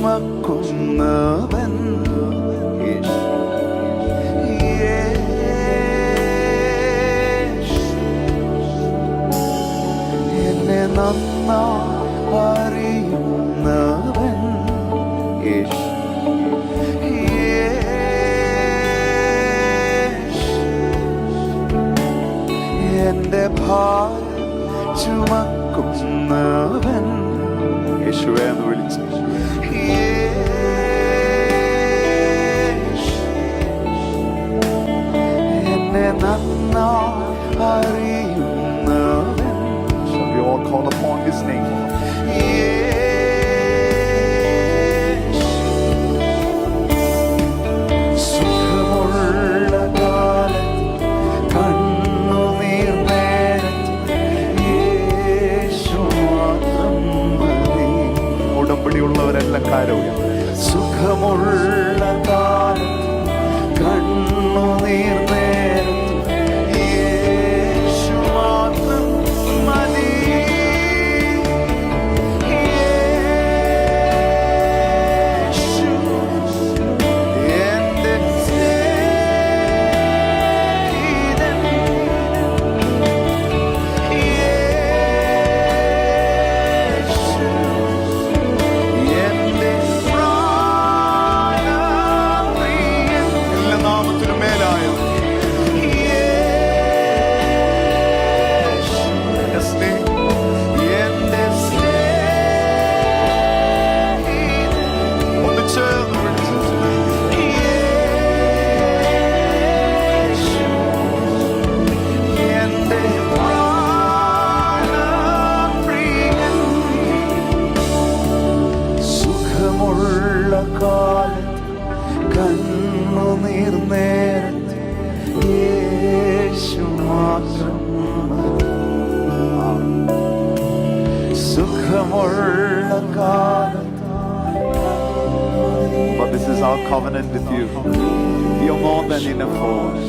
ചുമക്കുന്നവൻ യേശു. എന്നെ നന്നായി അറിയുന്നവൻ യേശു. എന്റെ ഭാരം ചുമക്കുന്നവൻ യേശുവേ എന്ന് വിളിച്ചു. എന്നെ നന്നായി അറിയുന്നവൻ. Shall we all call upon his name? സുഖമുള്ള കാലത്ത് കണ്ണുനീർ നേരത്ത് യേശു മാത്രം മതി. ഉടമ്പടിയുള്ളവരെല്ലാം കാര്യം. സുഖമുള്ള കാലത്ത് കണ്ണുനീർ നേരത്ത് യേശു മാത്രം മതി. യേശു എന്റെ സ്നേഹിതൻ. യേശു എന്റെ പ്രാണപ്രിയൻ. എല്ലാ നാമത്തിനും മേലായ യേശു എന്റെ സ്നേഹിതൻ. ഒന്ന് ചേർന്ന് വിളിച്ചു. യേശു എന്റെ പ്രാണപ്രിയൻ. സുഖമുള്ള കാലത്ത് കണ്ണുനീർ നേരത്ത് യേശു മാത്രം മതി. സുഖമുള്ള കാലത്ത്. But this is our covenant with you. You're more than enough for us.